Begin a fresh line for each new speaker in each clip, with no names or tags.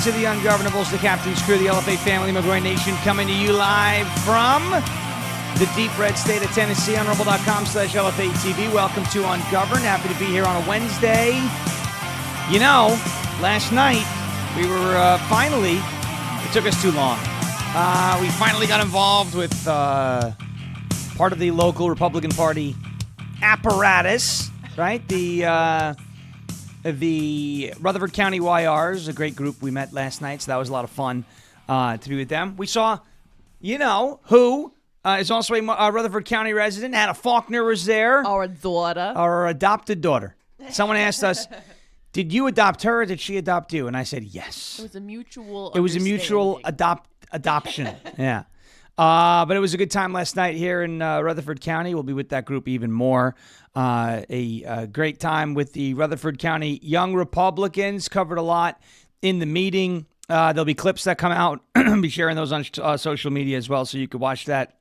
to the Ungovernables, the Captain's Crew, the LFA family, McGroin Nation, coming to you live from the deep red state of Tennessee on rumble.com/LFA TV. Welcome to Ungoverned. Happy to be here on a Wednesday. You know, last night we were finally, it took us too long. We finally got involved with part of the local Republican Party apparatus, right? The Rutherford County YRs, a great group we met last night, so that was a lot of fun to be with them. We saw, you know, who is also a Rutherford County resident. Hannah Faulkner was there.
Our daughter.
Our adopted daughter. Someone asked us, did you adopt her or did she adopt you? And I said, yes.
It was a mutual
adoption. Yeah. But it was a good time last night here in Rutherford County. We'll be with that group even more. A great time with the Rutherford County Young Republicans. Covered a lot in the meeting. There'll be clips that come out. Be sharing those on social media as well, so you could watch that.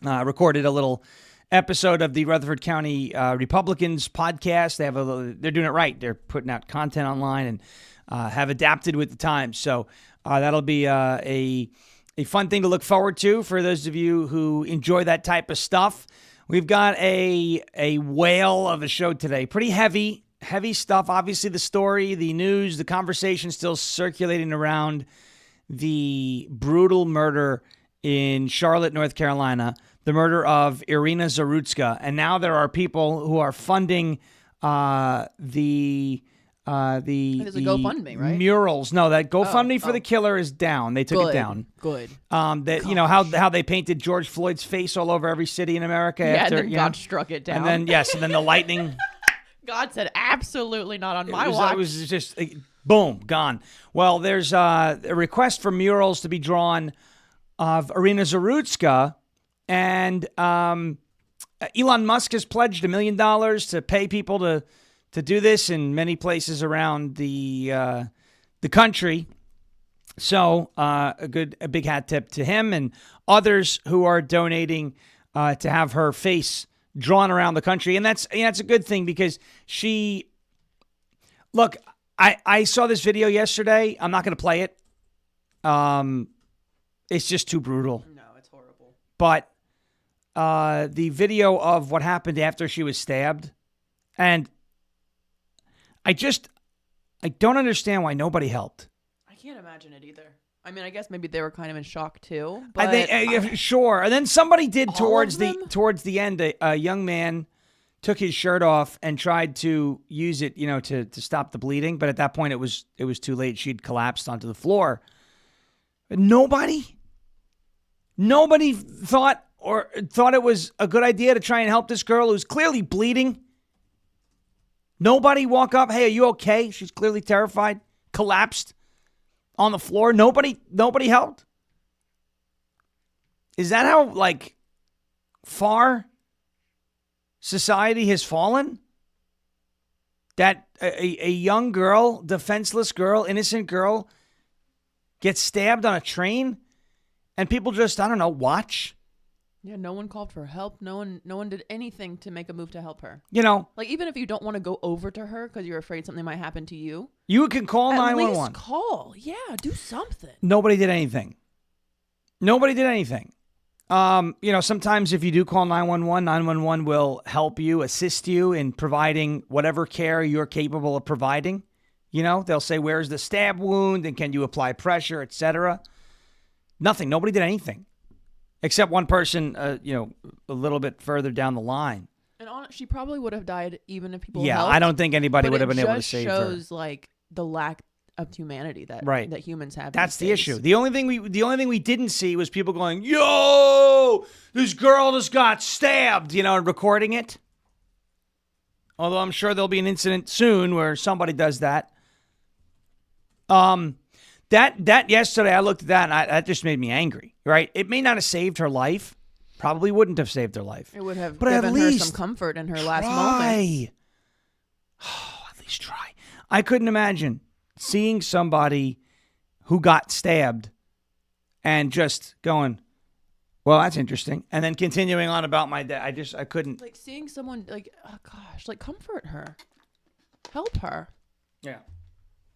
Recorded a little episode of the Rutherford County Republicans podcast. They're doing it right. They're putting out content online and have adapted with the times. So that'll be a fun thing to look forward to for those of you who enjoy that type of stuff. We've got a whale of a show today. Pretty heavy stuff. Obviously, the story, the news, the conversation still circulating around the brutal murder in Charlotte, North Carolina, the murder of Irina Zarutska. And now there are people who are funding the
GoFundMe, right?
Murals. No, that GoFundMe for the killer is down. They took it down.
Good.
You know how they painted George Floyd's face all over every city in America.
Yeah,
after,
and then God struck it down.
And then the lightning.
God said, absolutely not on my watch.
It was just boom, gone. Well, there's a request for murals to be drawn of Irina Zarutska, and Elon Musk has pledged $1 million to pay people to do this in many places around the country. So a big hat tip to him and others who are donating to have her face drawn around the country. And that's a good thing because I saw this video yesterday. I'm not going to play it. It's just too brutal.
No, it's horrible.
But the video of what happened after she was stabbed, and I don't understand why nobody helped.
I can't imagine it either. I mean, I guess maybe they were kind of in shock too. But
I think, sure. And then somebody did towards the end. A young man took his shirt off and tried to use it, to stop the bleeding. But at that point, it was too late. She'd collapsed onto the floor. But nobody thought it was a good idea to try and help this girl who's clearly bleeding. Nobody walk up, hey, are you okay? She's clearly terrified, collapsed on the floor. Nobody helped. Is that how, far society has fallen? That a young girl, defenseless girl, innocent girl gets stabbed on a train and people just, watch?
Yeah, no one called for help. No one did anything to make a move to help her.
Even
if you don't want to go over to her because you're afraid something might happen to you,
you can call 911.
At least call. Yeah, do something.
Nobody did anything. Sometimes if you do call 911, 911 will help you, assist you in providing whatever care you're capable of providing. They'll say, where's the stab wound and can you apply pressure, etc. Nothing. Nobody did anything. Except one person, a little bit further down the line.
And she probably would have died even if people helped.
Yeah, I don't think anybody would have been able to save her.
It shows the lack of humanity that humans have.
That's the issue. The only thing we didn't see was people going, "Yo, this girl just got stabbed," and recording it. Although I'm sure there'll be an incident soon where somebody does that. That yesterday, I looked at that and that just made me angry, right? It may not have saved her life. Probably wouldn't have saved her life.
It would have given her some comfort in her last moments.
At least try. I couldn't imagine seeing somebody who got stabbed and just going, well, that's interesting. And then continuing on about my day. I couldn't.
Seeing someone comfort her. Help her.
Yeah.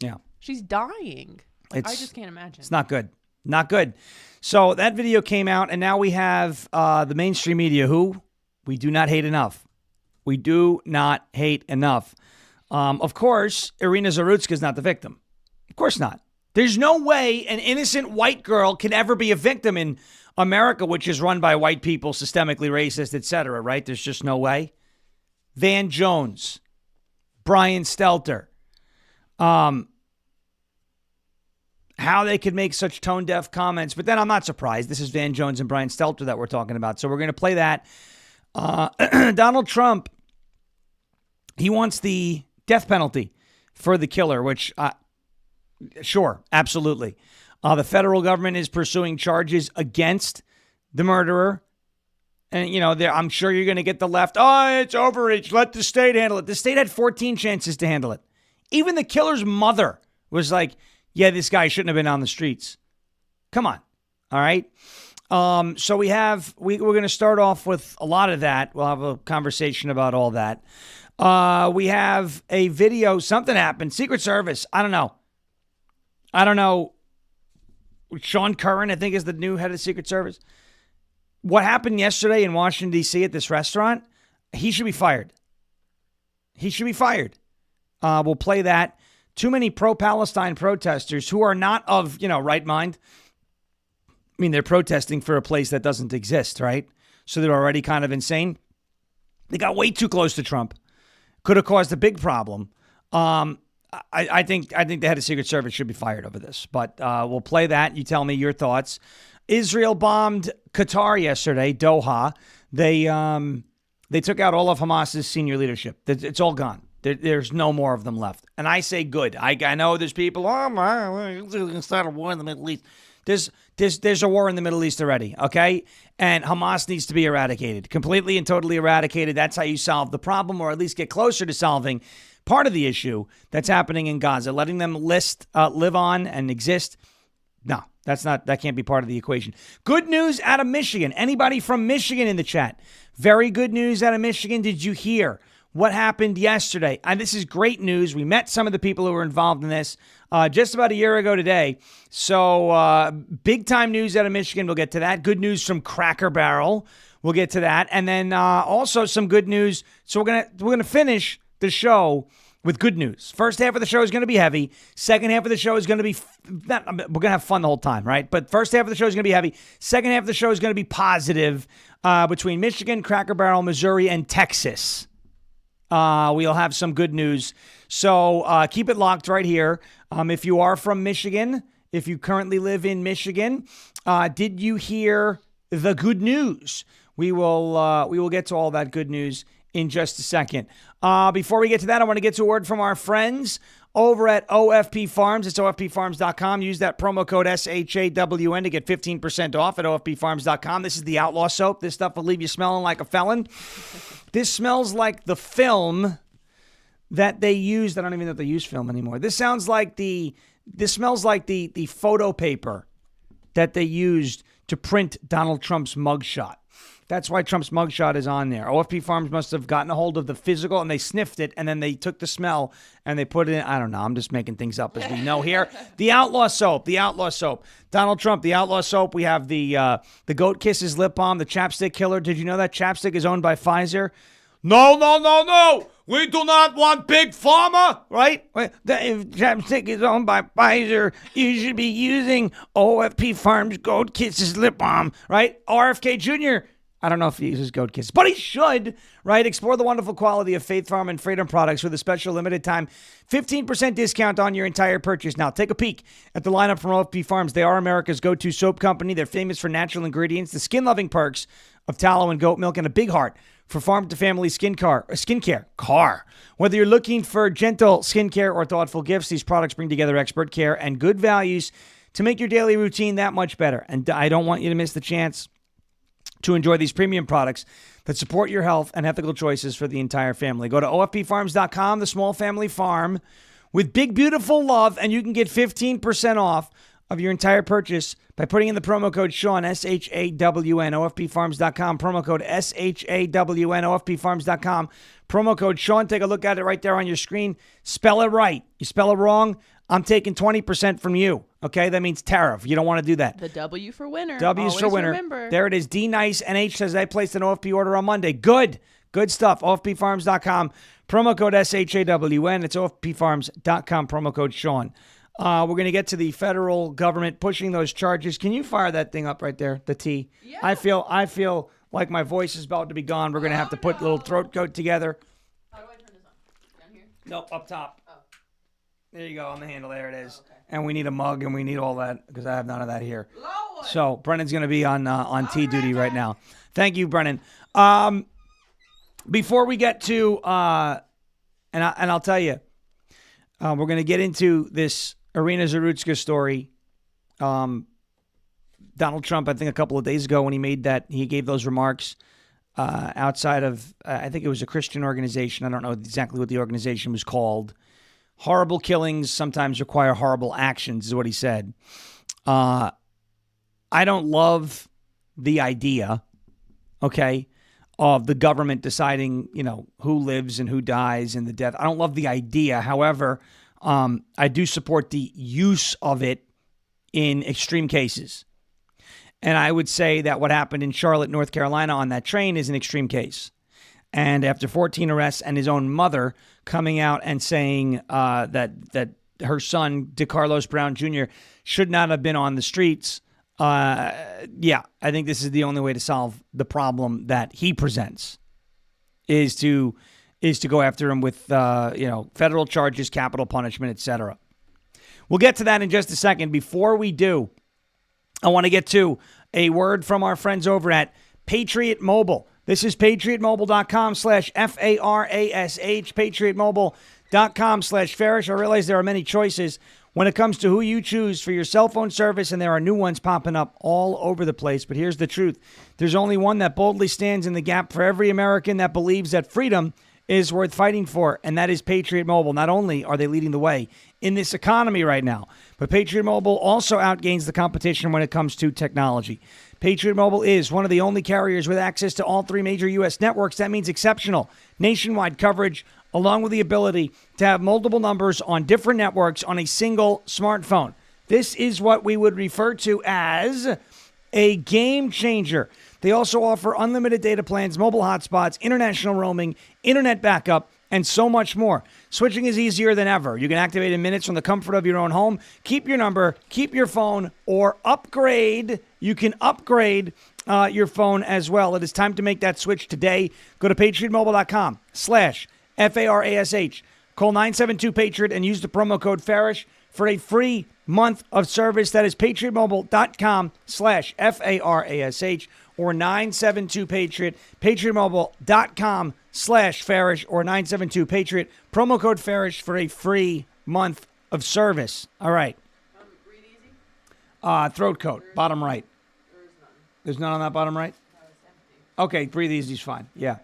Yeah.
She's dying. I just can't imagine.
It's not good. Not good. So that video came out, and now we have the mainstream media, who we do not hate enough. We do not hate enough. Of course, Irina Zarutska is not the victim. Of course not. There's no way an innocent white girl can ever be a victim in America, which is run by white people, systemically racist, etc., right? There's just no way. Van Jones, Brian Stelter, how they could make such tone-deaf comments. But then I'm not surprised. This is Van Jones and Brian Stelter that we're talking about. So we're going to play that. Donald Trump, he wants the death penalty for the killer, which, sure, absolutely. The federal government is pursuing charges against the murderer. And, you know, I'm sure you're going to get the left. Oh, it's overreach. Let the state handle it. The state had 14 chances to handle it. Even the killer's mother was like, yeah, this guy shouldn't have been on the streets. Come on. All right. So we're going to start off with a lot of that. We'll have a conversation about all that. We have a video. Something happened. Secret Service. I don't know. Sean Curran, I think, is the new head of the Secret Service. What happened yesterday in Washington, D.C. at this restaurant, he should be fired. He should be fired. We'll play that. Too many pro-Palestine protesters who are not of, right mind. I mean, they're protesting for a place that doesn't exist, right? So they're already kind of insane. They got way too close to Trump. Could have caused a big problem. I think the head of Secret Service should be fired over this. But we'll play that. You tell me your thoughts. Israel bombed Qatar yesterday, Doha. They took out all of Hamas's senior leadership. It's all gone. There's no more of them left. And I say good. I know there's people, we're going to start a war in the Middle East. There's a war in the Middle East already, okay? And Hamas needs to be eradicated, completely and totally eradicated. That's how you solve the problem, or at least get closer to solving part of the issue that's happening in Gaza. Letting them live on and exist. No, that can't be part of the equation. Good news out of Michigan. Anybody from Michigan in the chat? Very good news out of Michigan. Did you hear what happened yesterday? And this is great news. We met some of the people who were involved in this just about a year ago today. So big time news out of Michigan. We'll get to that. Good news from Cracker Barrel. We'll get to that. And then also some good news. So we're gonna finish the show with good news. First half of the show is going to be heavy. Second half of the show is going to be, we're going to have fun the whole time, right? But first half of the show is going to be heavy. Second half of the show is going to be positive between Michigan, Cracker Barrel, Missouri, and Texas. We'll have some good news. So keep it locked right here. If you are from Michigan, if you currently live in Michigan, did you hear the good news? We will get to all that good news in just a second. Before we get to that, I want to get to a word from our friends over at OFP Farms. It's OFPFarms.com. Use that promo code SHAWN to get 15% off at OFPFarms.com. This is the Outlaw Soap. This stuff will leave you smelling like a felon. This smells like the film that they used. I don't even know if they use film anymore. This smells like the photo paper that they used to print Donald Trump's mugshot. That's why Trump's mugshot is on there. OFP Farms must have gotten a hold of the physical, and they sniffed it, and then they took the smell, and they put it in. I don't know. I'm just making things up as we know here. The Outlaw Soap. The Outlaw Soap. Donald Trump, the Outlaw Soap. We have the Goat Kisses Lip Balm, the Chapstick Killer. Did you know that Chapstick is owned by Pfizer? No. We do not want Big Pharma, right? If Chapstick is owned by Pfizer, you should be using OFP Farms Goat Kisses Lip Balm, right? RFK Jr., I don't know if he uses Goat Kisses, but he should, right? Explore the wonderful quality of Faith Farm and Freedom products with a special limited time 15% discount on your entire purchase. Now, take a peek at the lineup from OFP Farms. They are America's go-to soap company. They're famous for natural ingredients, the skin-loving perks of tallow and goat milk, and a big heart for farm-to-family skincare. Whether you're looking for gentle skincare or thoughtful gifts, these products bring together expert care and good values to make your daily routine that much better. And I don't want you to miss the chance to enjoy these premium products that support your health and ethical choices for the entire family. Go to OFPFarms.com, the small family farm with big, beautiful love, and you can get 15% off of your entire purchase by putting in the promo code Sean, SHAWN, OFPFarms.com, promo code SHAWN, OFPFarms.com, promo code Sean. Take a look at it right there on your screen. Spell it right. You spell it wrong, I'm taking 20% from you, Okay, that means tariff. You don't want to do that.
The W for winner.
W's
Always
for winner.
Remember.
There it is. D Nice NH says I placed an OFP order on Monday. Good stuff. OFPfarms.com. Promo code SHAWN. It's OFPfarms.com. Promo code Sean. We're going to get to the federal government pushing those charges. Can you fire that thing up right there? The T.
Yeah.
I feel like my voice is about to be gone. We're going to have to put a little throat coat together.
How do I turn this on? Down here?
Nope, up top.
Oh.
There you go on the handle. There it is.
Okay.
And we need a mug and we need all that because I have none of that here.
Lord.
So Brennan's going to be on T duty right now. Thank you, Brennan. Before we get to and I'll tell you, we're going to get into this Irina Zarutska story. Donald Trump, I think a couple of days ago when he gave those remarks outside of, I think it was a Christian organization. I don't know exactly what the organization was called. Horrible killings sometimes require horrible actions, is what he said. I don't love the idea, okay, of the government deciding, who lives and who dies and the death. I don't love the idea. However, I do support the use of it in extreme cases. And I would say that what happened in Charlotte, North Carolina on that train is an extreme case. And after 14 arrests and his own mother coming out and saying that her son, DeCarlos Brown Jr., should not have been on the streets, I think this is the only way to solve the problem that he presents, is to go after him with federal charges, capital punishment, etc. We'll get to that in just a second. Before we do, I want to get to a word from our friends over at Patriot Mobile. This is patriotmobile.com/FARASH, patriotmobile.com/Farish. I realize there are many choices when it comes to who you choose for your cell phone service, and there are new ones popping up all over the place. But here's the truth. There's only one that boldly stands in the gap for every American that believes that freedom is worth fighting for, and that is Patriot Mobile. Not only are they leading the way in this economy right now, but Patriot Mobile also outgains the competition when it comes to technology. Patriot Mobile is one of the only carriers with access to all three major U.S. networks. That means exceptional nationwide coverage, along with the ability to have multiple numbers on different networks on a single smartphone. This is what we would refer to as a game changer. They also offer unlimited data plans, mobile hotspots, international roaming, internet backup, and so much more. Switching is easier than ever. You can activate in minutes from the comfort of your own home. Keep your number, keep your phone, or upgrade. You can upgrade your phone as well. It is time to make that switch today. Go to patriotmobile.com/FARASH. Call 972-PATRIOT and use the promo code FARISH for a free month of service. That is patriotmobile.com/FARASH or 972-PATRIOT, patriotmobile.com/Farish or 972-PATRIOT. Promo code Farish for a free month of service. All right.
Breathe easy.
Throat coat, bottom right.
There's none.
There's none on that bottom right?
No, it's empty.
Okay, breathe easy is fine. Yeah.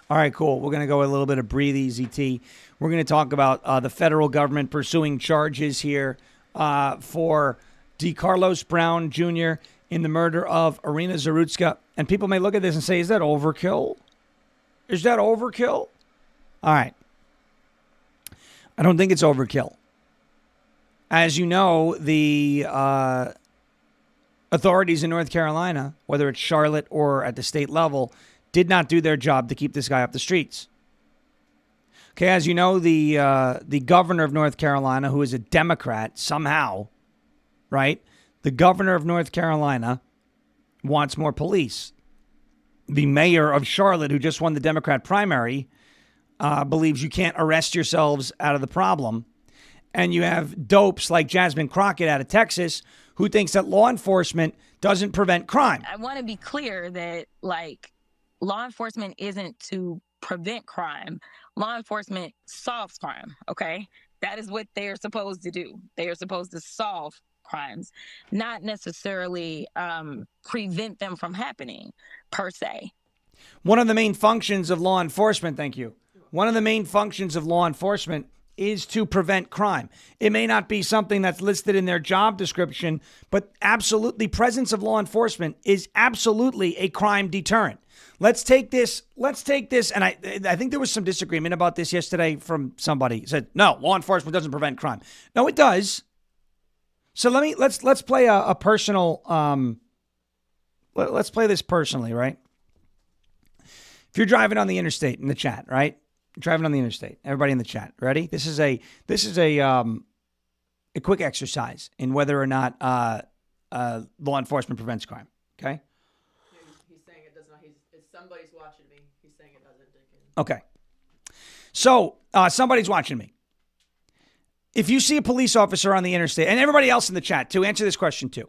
All right, cool. We're going to go with a little bit of breathe easy tea. We're going to talk about the federal government pursuing charges here for DeCarlos Brown Jr. in the murder of Irina Zarutska. And people may look at this and say, is that overkill? Is that overkill? All right. I don't think it's overkill. As you know, the authorities in North Carolina, whether it's Charlotte or at the state level, did not do their job to keep this guy off the streets. Okay, as you know, the governor of North Carolina, who is a Democrat somehow, right? The governor of North Carolina wants more police. The mayor of Charlotte, who just won the Democrat primary, believes you can't arrest yourselves out of the problem. And you have dopes like Jasmine Crockett out of Texas, who thinks that law enforcement doesn't prevent crime.
I want to be clear that, law enforcement isn't to prevent crime. Law enforcement solves crime, okay? That is what they are supposed to do. They are supposed to solve crimes, not necessarily prevent them from happening, per se.
One of the main functions of law enforcement, thank you. One of the main functions of law enforcement is to prevent crime. It may not be something that's listed in their job description, but absolutely, presence of law enforcement is absolutely a crime deterrent. Let's take this, and I think there was some disagreement about this yesterday from somebody. He said, no, law enforcement doesn't prevent crime. No, it does. So let's play a personal. Let's play this personally, right? If you're driving on the interstate in the chat, right? Driving on the interstate, everybody in the chat, ready? This is a quick exercise in whether or not law enforcement prevents crime. Okay.
He's saying it does not. Somebody's watching me. He's saying it doesn't.
Okay. So somebody's watching me. If you see a police officer on the interstate, and everybody else in the chat too, answer this question too.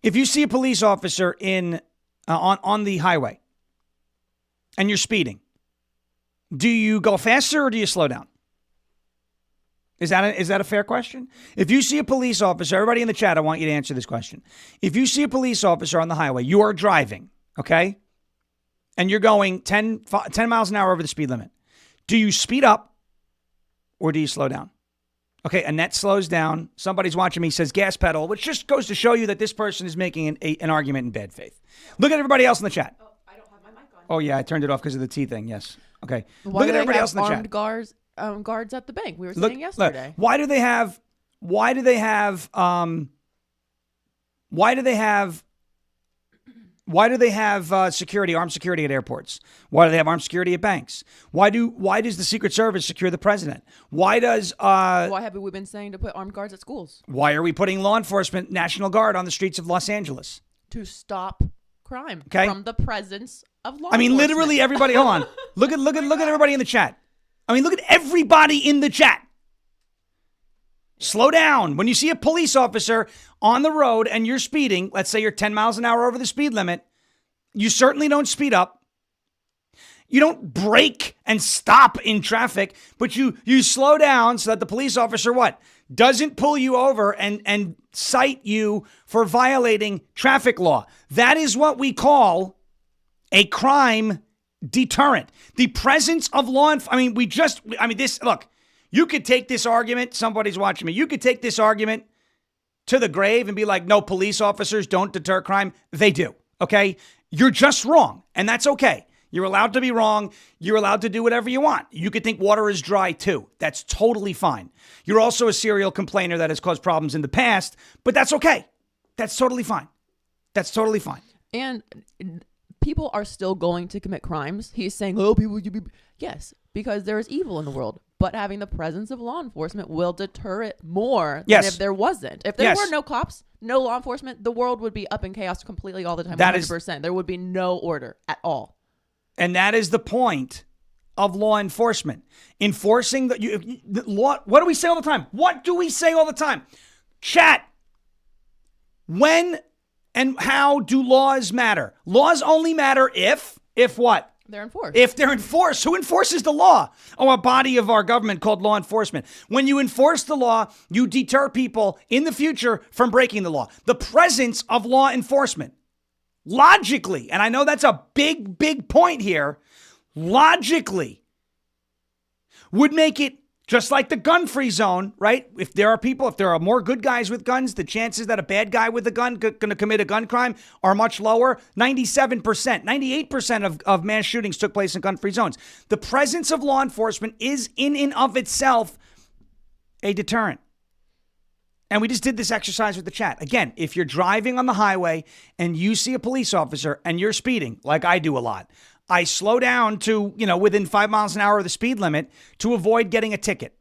If you see a police officer on the highway and you're speeding, do you go faster or do you slow down? Is that a fair question? If you see a police officer, everybody in the chat, I want you to answer this question. If you see a police officer on the highway, you are driving, okay? And you're going 10 miles an hour over the speed limit. Do you speed up or do you slow down? Okay, Annette slows down. Somebody's watching me, says gas pedal, which just goes to show you that this person is making an argument in bad faith. Look at everybody else in the chat.
Oh, I don't have my mic on.
Oh, yeah, I turned it off because of the T thing, yes. Okay.
Why
Look at everybody else in the
armed
chat.
Guards at the bank. We were saying yesterday.
Look, why do they have security, armed security at airports? Why do they have armed security at banks? Why does the Secret Service secure the president? Why have
we been saying to put armed guards at schools?
Why are we putting law enforcement, National Guard on the streets of Los Angeles?
To stop crime from the presence of law enforcement.
Literally everybody, hold on. Look at everybody in the chat. Look at everybody in the chat. Slow down. When you see a police officer on the road and you're speeding, let's say you're 10 miles an hour over the speed limit, you certainly don't speed up. You don't brake and stop in traffic, but you slow down so that the police officer doesn't pull you over and cite you for violating traffic law. That is what we call a crime deterrent. The presence of law enforcement. Look, you could take this argument, somebody's watching me, you could take this argument to the grave and be like, no, police officers don't deter crime. They do, okay? You're just wrong, and that's okay. You're allowed to be wrong. You're allowed to do whatever you want. You could think water is dry too. That's totally fine. You're also a serial complainer that has caused problems in the past, but that's okay. That's totally fine. That's totally fine.
And people are still going to commit crimes. He's saying, oh, people, yes, because there is evil in the world. But having the presence of law enforcement will deter it more than if there wasn't. If there were no cops, no law enforcement, the world would be up in chaos completely all the time. 100%. There would be no order at all.
And that is the point of law enforcement. Enforcing the law. What do we say all the time? What do we say all the time? Chat. When and how do laws matter? Laws only matter if what?
They're enforced.
If they're enforced. Who enforces the law? Oh, a body of our government called law enforcement. When you enforce the law, you deter people in the future from breaking the law. The presence of law enforcement. Logically, and I know that's a big, big point here, logically would make it just like the gun-free zone, right? If there are more good guys with guns, the chances that a bad guy with a gun going to commit a gun crime are much lower. 97%, 98% of mass shootings took place in gun-free zones. The presence of law enforcement is in and of itself a deterrent. And we just did this exercise with the chat. Again, if you're driving on the highway and you see a police officer and you're speeding, like I do a lot, I slow down to, within 5 miles an hour of the speed limit to avoid getting a ticket.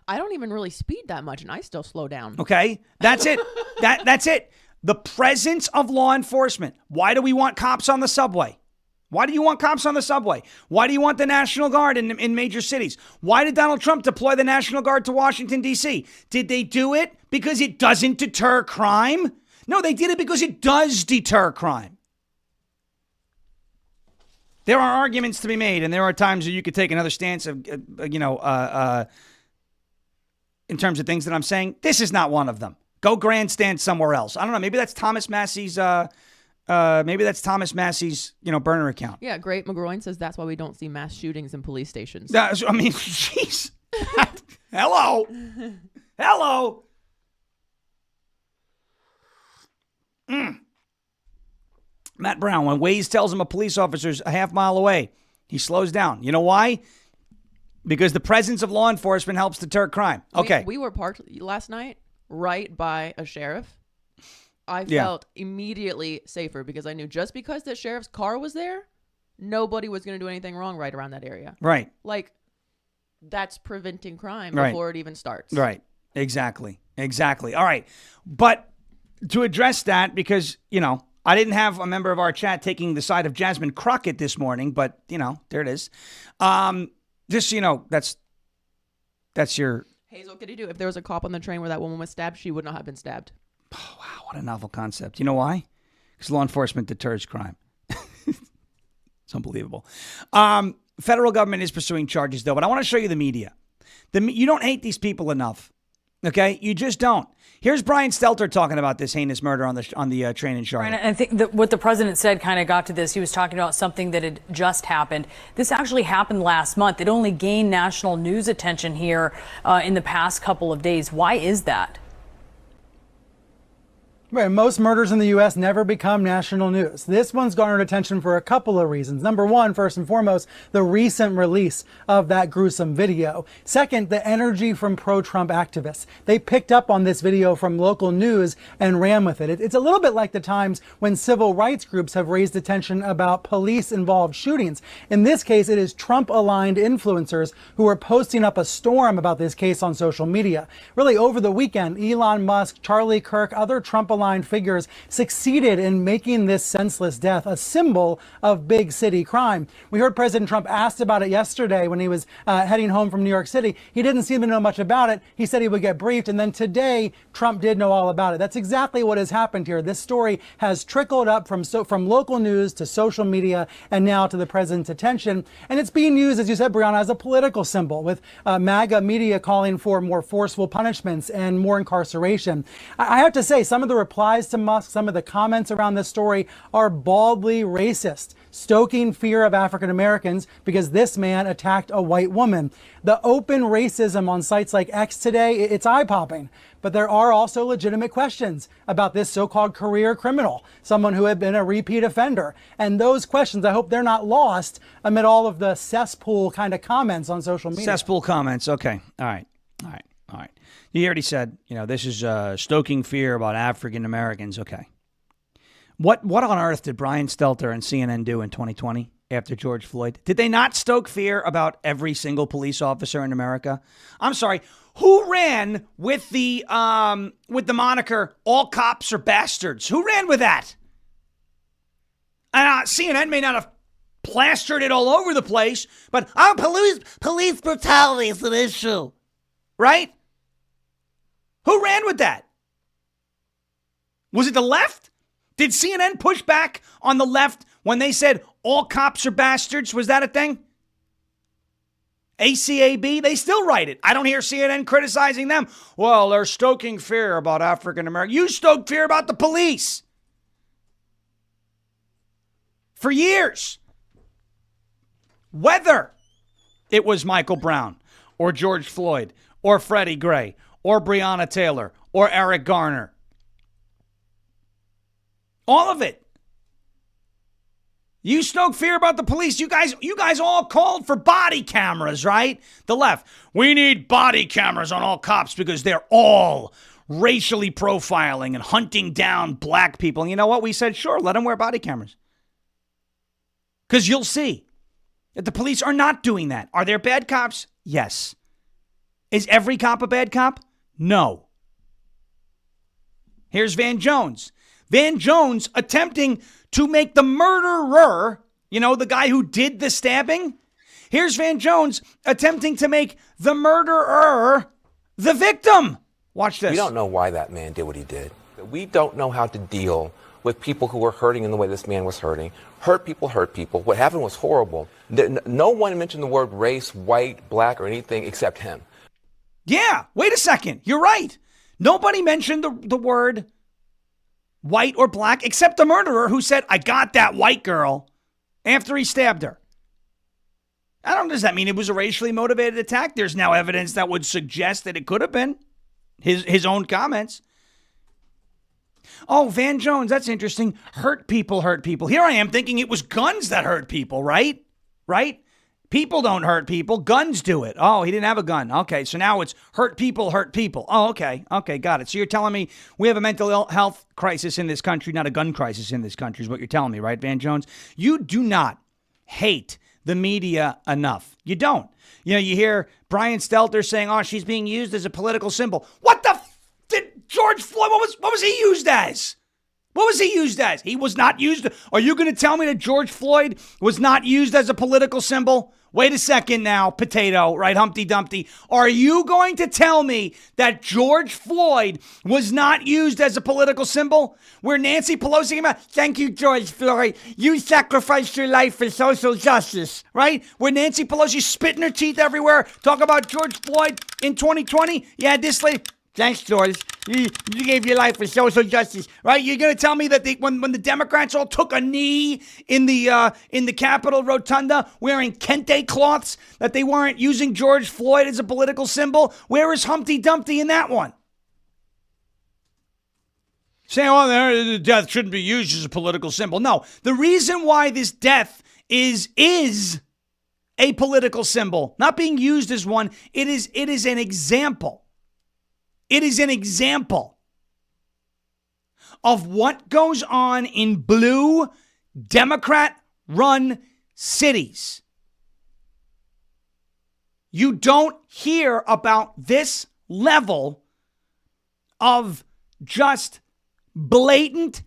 I don't even really speed that much and I still slow down.
Okay, that's it. That's it. The presence of law enforcement. Why do we want cops on the subway? Why do you want cops on the subway? Why do you want the National Guard in major cities? Why did Donald Trump deploy the National Guard to Washington, D.C.? Did they do it because it doesn't deter crime? No, they did it because it does deter crime. There are arguments to be made, and there are times where you could take another stance of, in terms of things that I'm saying. This is not one of them. Go grandstand somewhere else. I don't know. Maybe that's Thomas Massey's. Burner account.
Yeah, Great McGroin says that's why we don't see mass shootings in police stations.
Jeez. Hello. Matt Brown, when Waze tells him a police officer's a half mile away, he slows down. You know why? Because the presence of law enforcement helps deter crime. Okay.
We were parked last night right by a sheriff, I felt immediately safer because I knew just because the sheriff's car was there, nobody was going to do anything wrong right around that area.
Right.
Like, that's preventing crime
Right.
before it even starts.
Right. Exactly. All right. But to address that, because, I didn't have a member of our chat taking the side of Jasmine Crockett this morning, but, there it is. Just, that's your...
Hazel, what could you do? If there was a cop on the train where that woman was stabbed, she would not have been stabbed.
Oh, wow, what a novel concept. You know why? Because law enforcement deters crime. It's unbelievable. Federal government is pursuing charges, though, but I want to show you the media. You don't hate these people enough, okay? You just don't. Here's Brian Stelter talking about this heinous murder on the train in Charlotte.
And I think that what the president said kind of got to this. He was talking about something that had just happened. This actually happened last month. It only gained national news attention here in the past couple of days. Why is that?
Right, most murders in the U.S. never become national news. This one's garnered attention for a couple of reasons. Number one, first and foremost, the recent release of that gruesome video. Second, the energy from pro-Trump activists. They picked up on this video from local news and ran with it. It's a little bit like the times when civil rights groups have raised attention about police-involved shootings. In this case, it is Trump-aligned influencers who are posting up a storm about this case on social media. Really, over the weekend, Elon Musk, Charlie Kirk, other Trump-aligned figures succeeded in making this senseless death a symbol of big city crime. We heard President Trump asked about it yesterday when he was heading home from New York City. He didn't seem to know much about it. He said he would get briefed, and then today Trump did know all about it. That's exactly what has happened here. This story has trickled up from local news to social media and now to the president's attention, and it's being used, as you said, Brianna, as a political symbol, with MAGA media calling for more forceful punishments and more incarceration. I have to say, some of the replies to Musk, some of the comments around this story are baldly racist, stoking fear of African Americans because this man attacked a white woman. The open racism on sites like X today, it's eye-popping. But there are also legitimate questions about this so-called career criminal, someone who had been a repeat offender. And those questions, I hope they're not lost amid all of the cesspool kind of comments on social media.
Cesspool comments. Okay. All right. You already said, this is stoking fear about African Americans. Okay. What on earth did Brian Stelter and CNN do in 2020 after George Floyd? Did they not stoke fear about every single police officer in America? I'm sorry. Who ran with the moniker "all cops are bastards"? Who ran with that? CNN may not have plastered it all over the place, but police brutality is an issue, right? Who ran with that? Was it the left? Did CNN push back on the left when they said all cops are bastards? Was that a thing? ACAB, they still write it. I don't hear CNN criticizing them. Well, they're stoking fear about African Americans. You stoked fear about the police for years. Whether it was Michael Brown or George Floyd or Freddie Gray or Breonna Taylor or Eric Garner. All of it. You stoke fear about the police. You guys all called for body cameras, right? The left. We need body cameras on all cops because they're all racially profiling and hunting down black people. And you know what? We said, sure, let them wear body cameras. Because you'll see that the police are not doing that. Are there bad cops? Yes. Is every cop a bad cop? No. Here's Van Jones. Van Jones attempting to make the murderer, the guy who did the stabbing. Here's Van Jones attempting to make the murderer the victim. Watch this.
We don't know why that man did what he did. We don't know how to deal with people who were hurting in the way this man was hurting. Hurt people. What happened was horrible. No one mentioned the word race, white, black, or anything except him.
Yeah, wait a second. You're right. Nobody mentioned the word white or black except the murderer who said, I got that white girl after he stabbed her. Does that mean it was a racially motivated attack? There's now evidence that would suggest that it could have been his own comments. Oh, Van Jones, that's interesting. Hurt people. Here I am thinking it was guns that hurt people, right? People don't hurt people. Guns do it. Oh, he didn't have a gun. Okay, so now it's hurt people, hurt people. Oh, okay. Okay, got it. So you're telling me we have a mental health crisis in this country, not a gun crisis in this country is what you're telling me, right, Van Jones? You do not hate the media enough. You don't. You know, you hear Brian Stelter saying, oh, she's being used as a political symbol. What the did George Floyd, what was he used as? What was he used as? He was not used. Are you going to tell me that George Floyd was not used as a political symbol? Wait a second now, potato, right, Humpty Dumpty. Are you going to tell me that George Floyd was not used as a political symbol? Where Nancy Pelosi came out, thank you, George Floyd. You sacrificed your life for social justice, right? Where Nancy Pelosi spitting her teeth everywhere, talk about George Floyd in 2020. Yeah, this lady. Thanks, George. You gave your life for social justice, right? You're going to tell me that when the Democrats all took a knee in the Capitol Rotunda wearing kente cloths that they weren't using George Floyd as a political symbol? Where is Humpty Dumpty in that one? Saying, oh, the death shouldn't be used as a political symbol. No, the reason why this death is a political symbol, not being used as one, it is an example. It is an example of what goes on in blue Democrat-run cities. You don't hear about this level of just blatant,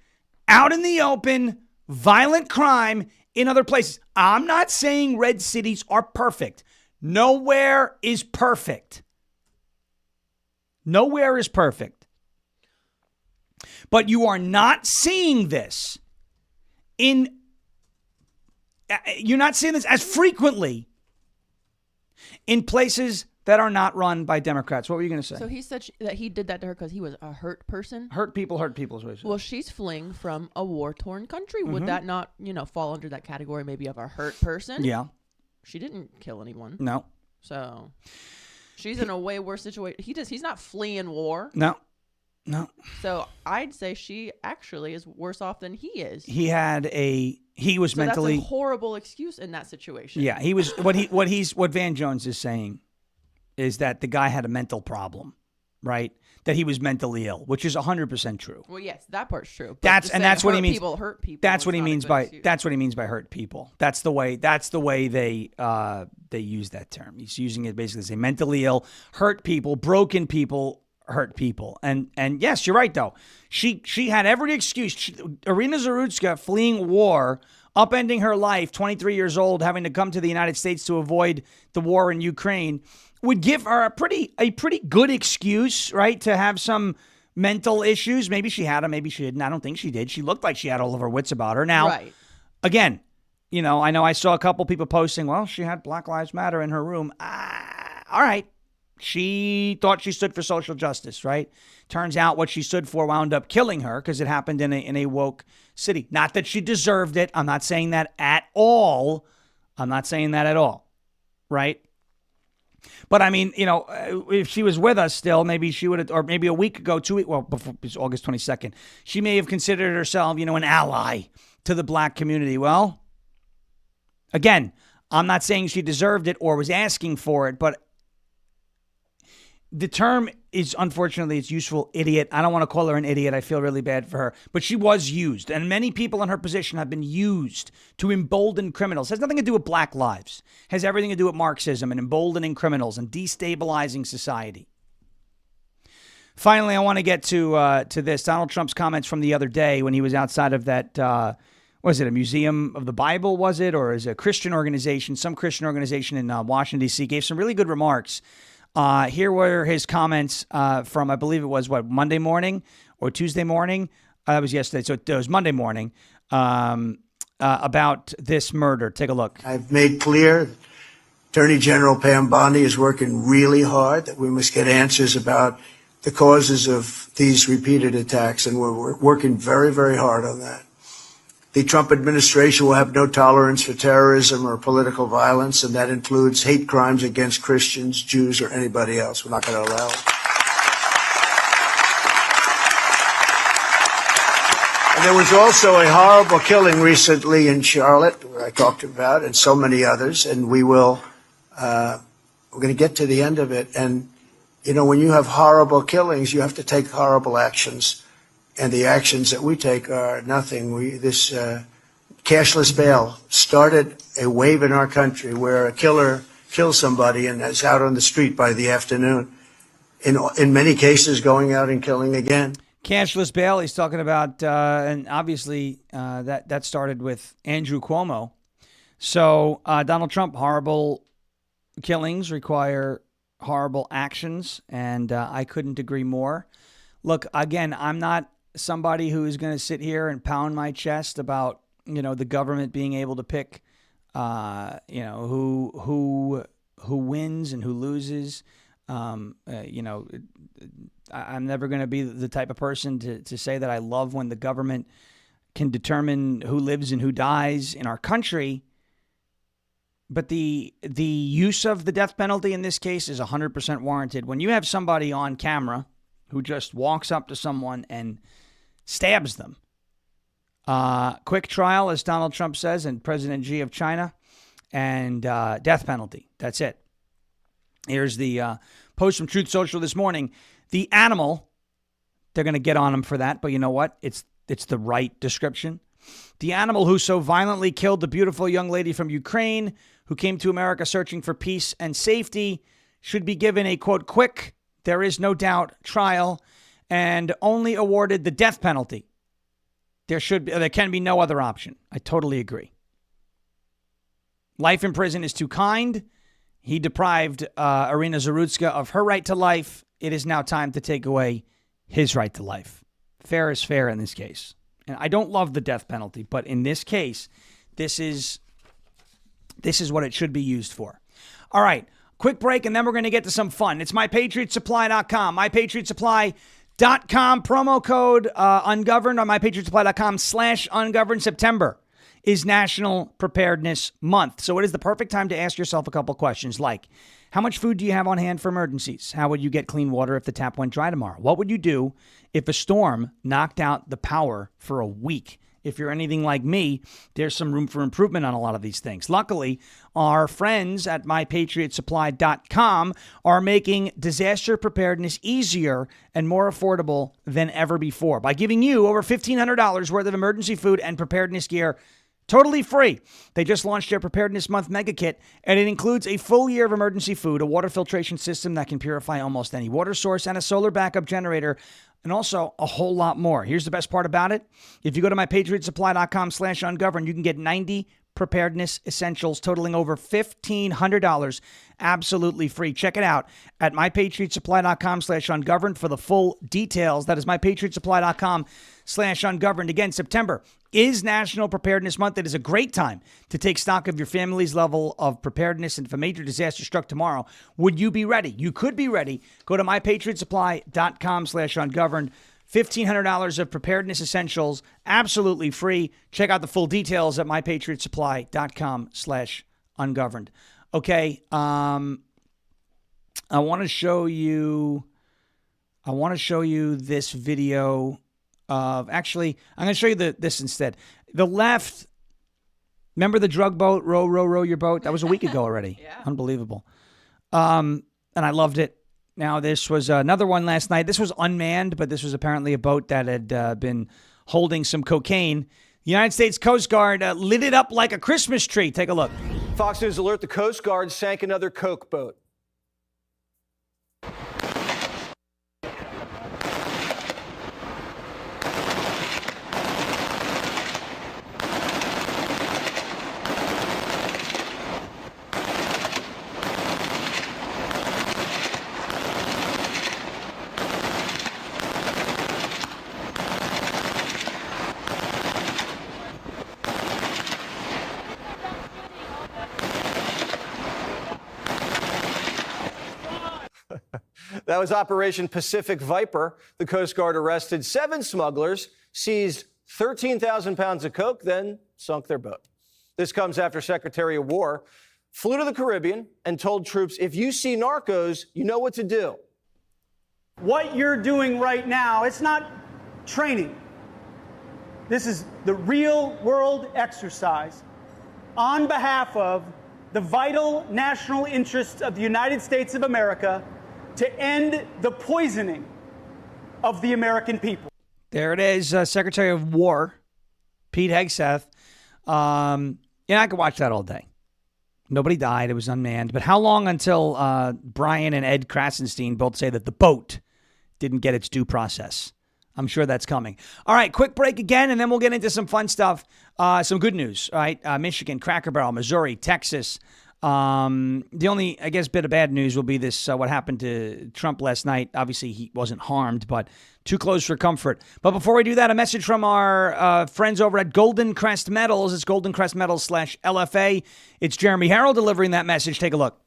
out in the open, violent crime in other places. I'm not saying red cities are perfect. Nowhere is perfect. Nowhere is perfect. But you are not seeing this you're not seeing this as frequently in places that are not run by Democrats. What were you going to say?
So he said that he did that to her because he was a hurt person.
Hurt people is what he said.
Well, she's fleeing from a war-torn country. Would that not, fall under that category maybe of a hurt person?
Yeah.
She didn't kill anyone.
No.
So she's in a way worse situation. He's not fleeing war.
No.
So I'd say she actually is worse off than he is.
He was mentally.
That's a horrible excuse in that situation.
Yeah, he was. What Van Jones is saying is that the guy had a mental problem, right? That he was mentally ill, which is 100% true.
What part's true.
That's what he means.
People hurt people.
That's what he means by hurt people. That's the way they use that term. He's using it basically to say mentally ill, hurt people, broken people, hurt people. And yes, you're right though. She had every excuse. Irina Zarutska fleeing war, upending her life, 23 years old, having to come to the United States to avoid the war in Ukraine, would give her a pretty good excuse, right, to have some mental issues. Maybe she had them, maybe she didn't. I don't think she did. She looked like she had all of her wits about her. Now,
right.
Again, I know I saw a couple people posting, well, she had Black Lives Matter in her room. All right. She thought she stood for social justice, right? Turns out what she stood for wound up killing her because it happened in a woke city. Not that she deserved it. I'm not saying that at all. Right? But I mean, if she was with us still, maybe she would have, or maybe a week ago, 2 weeks, well, before August 22nd, she may have considered herself, an ally to the black community. Well, again, I'm not saying she deserved it or was asking for it, but the term is, unfortunately, it's useful, idiot. I don't want to call her an idiot. I feel really bad for her. But she was used. And many people in her position have been used to embolden criminals. It has nothing to do with black lives. It has everything to do with Marxism and emboldening criminals and destabilizing society. Finally, I want to get to this. Donald Trump's comments from the other day when he was outside of that, was it a Museum of the Bible, was it? Or is it a Christian organization, some Christian organization in Washington, D.C., gave some really good remarks. Here were his comments from, I believe it was, Monday morning or Tuesday morning? That was yesterday, so it was Monday morning, about this murder. Take a look.
I've made clear Attorney General Pam Bondi is working really hard, that we must get answers about the causes of these repeated attacks, and we're working very, very hard on that. The Trump administration will have no tolerance for terrorism or political violence, and that includes hate crimes against Christians, Jews, or anybody else. We're not going to allow it. There was also a horrible killing recently in Charlotte, where I talked about, and so many others, and we're going to get to the end of it. And, you know, when you have horrible killings, you have to take horrible actions. And the actions that we take are nothing. This cashless bail started a wave in our country where a killer kills somebody and is out on the street by the afternoon. In many cases, going out and killing again.
Cashless bail, he's talking about, and obviously that started with Andrew Cuomo. So Donald Trump, horrible killings require horrible actions, and I couldn't agree more. Look, again, I'm not somebody who is going to sit here and pound my chest about, you know, the government being able to pick, you know, who wins and who loses. You know, I'm never going to be the type of person to say that I love when the government can determine who lives and who dies in our country. But the use of the death penalty in this case is 100% warranted. When you have somebody on camera who just walks up to someone and stabs them, quick trial, as Donald Trump says, and President Xi of China, and death penalty. That's it. Here's the post from Truth Social this morning. The animal, they're going to get on him for that, but you know what? It's the right description. The animal who so violently killed the beautiful young lady from Ukraine who came to America searching for peace and safety should be given a, quote, quick, there is no doubt, trial and only awarded the death penalty. There can be no other option. I totally agree. Life in prison is too kind. He deprived Irina Zarutska of her right to life. It is now time to take away his right to life. Fair is fair in this case. And I don't love the death penalty, but in this case, this is what it should be used for. All right, quick break, and then we're going to get to some fun. It's MyPatriotSupply.com. MyPatriotSupply.com, promo code Ungoverned on MyPatriotSupply.com/Ungoverned. September is National Preparedness Month. So it is the perfect time to ask yourself a couple questions like, how much food do you have on hand for emergencies? How would you get clean water if the tap went dry tomorrow? What would you do if a storm knocked out the power for a week? If you're anything like me, there's some room for improvement on a lot of these things. Luckily, our friends at MyPatriotSupply.com are making disaster preparedness easier and more affordable than ever before by giving you over $1,500 worth of emergency food and preparedness gear totally free. They just launched their Preparedness Month Mega Kit, and it includes a full year of emergency food, a water filtration system that can purify almost any water source, and a solar backup generator, and also a whole lot more. Here's the best part about it. If you go to MyPatriotSupply.com/Ungoverned, you can get 90 preparedness essentials totaling over $1,500 absolutely free. Check it out at MyPatriotSupply.com/Ungoverned for the full details. That is MyPatriotSupply.com/Ungoverned. Again, September is National Preparedness Month. It is a great time to take stock of your family's level of preparedness. And if a major disaster struck tomorrow, would you be ready? You could be ready. Go to MyPatriotSupply.com/Ungoverned. $1,500 of preparedness essentials, absolutely free. Check out the full details at MyPatriotSupply.com/Ungoverned. Okay, I want to show you this video of, actually, I'm going to show you this instead. The left, remember the drug boat, row your boat? That was a week ago already.
Yeah.
Unbelievable. And I loved it. Now, this was another one last night. This was unmanned, but this was apparently a boat that had been holding some cocaine. The United States Coast Guard lit it up like a Christmas tree. Take a look.
Fox News alert, the Coast Guard sank another coke boat. That was Operation Pacific Viper. The Coast Guard arrested 7 smugglers, seized 13,000 pounds of coke, then sunk their boat. This comes after Secretary of War flew to the Caribbean and told troops, if you see narcos, you know what to do.
What you're doing right now, it's not training. This is the real world exercise on behalf of the vital national interests of the United States of America to end the poisoning of the American people.
There it is, Secretary of War, Pete Hegseth. I could watch that all day. Nobody died. It was unmanned. But how long until Brian and Ed Krasenstein both say that the boat didn't get its due process? I'm sure that's coming. All right, quick break again, and then we'll get into some fun stuff. Some good news, all right? Michigan, Cracker Barrel, Missouri, Texas. The only, I guess, bit of bad news will be this, what happened to Trump last night. Obviously, he wasn't harmed, but too close for comfort. But before we do that, a message from our friends over at Golden Crest Metals. It's Golden Crest Metals /LFA. It's Jeremy Harrell delivering that message. Take a look.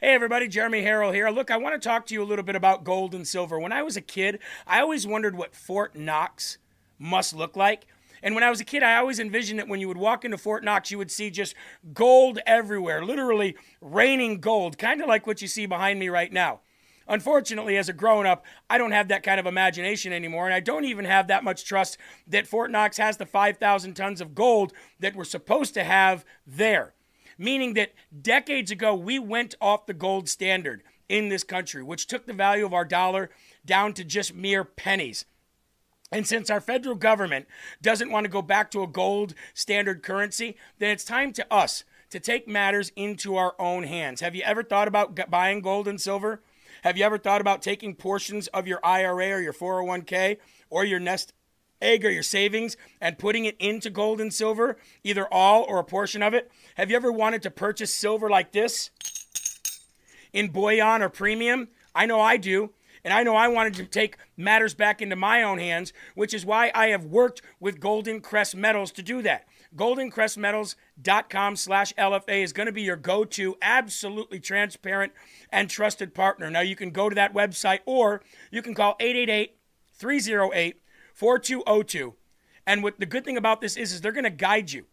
Hey everybody, Jeremy Harrell here. Look, I want to talk to you a little bit about gold and silver. When I was a kid, I always wondered what Fort Knox must look like. And when I was a kid, I always envisioned that when you would walk into Fort Knox, you would see just gold everywhere, literally raining gold, kind of like what you see behind me right now. Unfortunately, as a grown-up, I don't have that kind of imagination anymore, and I don't even have that much trust that Fort Knox has the 5,000 tons of gold that we're supposed to have there. Meaning that decades ago, we went off the gold standard in this country, which took the value of our dollar down to just mere pennies. And since our federal government doesn't want to go back to a gold standard currency, then it's time to us to take matters into our own hands. Have you ever thought about buying gold and silver? Have you ever thought about taking portions of your IRA or your 401k or your nest egg or your savings and putting it into gold and silver, either all or a portion of it? Have you ever wanted to purchase silver like this in bullion or premium? I know I do. And I know I wanted to take matters back into my own hands, which is why I have worked with Golden Crest Metals to do that. GoldenCrestMetals.com/LFA is going to be your go-to, absolutely transparent and trusted partner. Now, you can go to that website or you can call 888-308-4202. And what the good thing about this is they're going to guide you.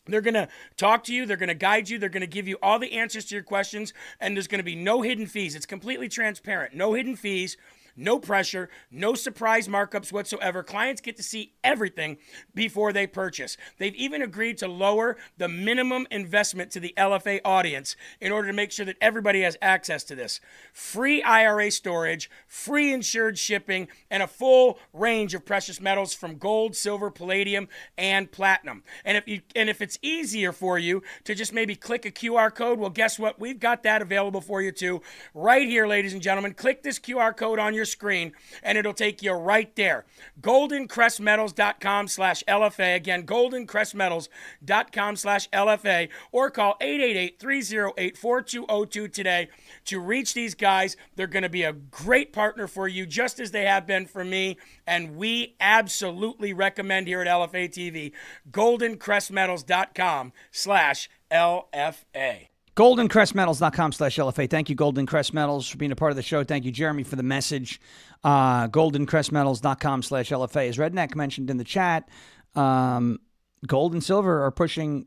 They're going to talk to you. They're going to guide you. They're going to give you all the answers to your questions. And there's going to be no hidden fees. It's completely transparent. No hidden fees, no pressure, no surprise markups whatsoever. Clients get to see everything before they purchase. They've even agreed to lower the minimum investment to the LFA audience in order to make sure that everybody has access to this. Free IRA storage, free insured shipping, and a full range of precious metals from gold, silver, palladium, and platinum. And if it's easier for you to just maybe click a QR code, well, guess what? We've got that available for you too. Right here, ladies and gentlemen. Click this QR code on your screen and it'll take you right there. GoldenCrestMetals.com/LFA. Again, GoldenCrestMetals.com/LFA, or call 888-308-4202 today to reach these guys. They're going to be a great partner for you, just as they have been for me, and we absolutely recommend here at LFA TV, GoldenCrestMetals.com/LFA.
GoldenCrestMetals.com/LFA. Thank you, Golden Crest Metals, for being a part of the show. Thank you, Jeremy, for the message. GoldenCrestMetals.com/LFA. As Redneck mentioned in the chat, gold and silver are pushing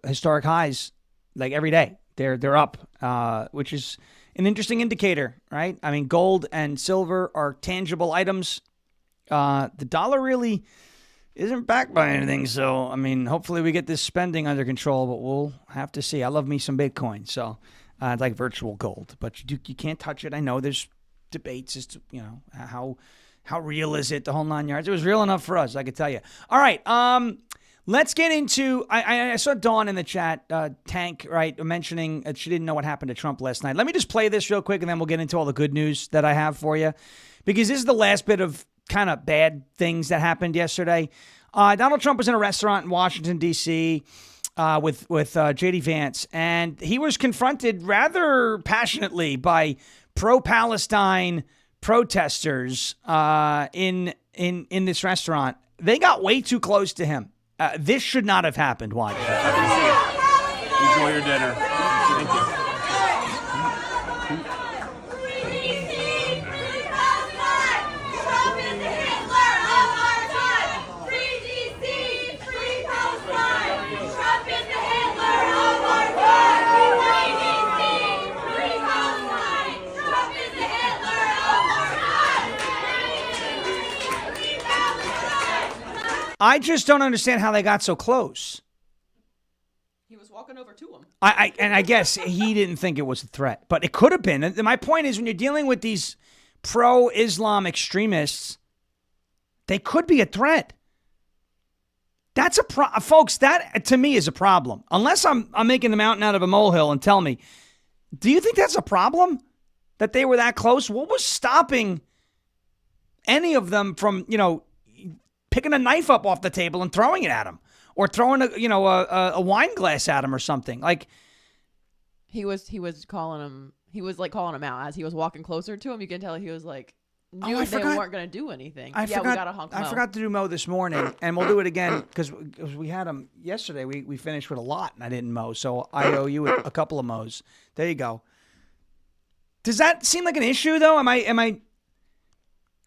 historic highs like every day. They're up, which is an interesting indicator, right? I mean, gold and silver are tangible items. The dollar really isn't backed by anything. So, I mean, hopefully we get this spending under control, but we'll have to see. I love me some Bitcoin, so I'd like virtual gold, but you can't touch it. I know there's debates as to, how real is it, the whole 9 yards. It was real enough for us, I could tell you. All right, let's get into, I saw Dawn in the chat, Tank, right, mentioning she didn't know what happened to Trump last night. Let me just play this real quick, and then we'll get into all the good news that I have for you, because this is the last bit of kind of bad things that happened yesterday. Donald Trump was in a restaurant in Washington, D.C. With J.D. Vance, and he was confronted rather passionately by pro-Palestine protesters in this restaurant. They got way too close to him. This should not have happened. Watch.
Enjoy your dinner. Thank you.
I just don't understand how they got so close.
He was walking over to him.
I guess he didn't think it was a threat, but it could have been. And my point is, when you're dealing with these pro-Islam extremists, they could be a threat. That's folks. That to me is a problem. Unless I'm making a mountain out of a molehill, and tell me, do you think that's a problem that they were that close? What was stopping any of them from, picking a knife up off the table and throwing it at him, or throwing a wine glass at him or something? Like,
he was calling him. He was like calling him out as he was walking closer to him. You can tell he was like, knew they weren't going to do anything.
We got to honk Mo. I forgot to do Mo this morning, and we'll do it again because we had him yesterday. We finished with a lot, and I didn't mow, so I owe you a couple of mows. There you go. Does that seem like an issue, though? Am I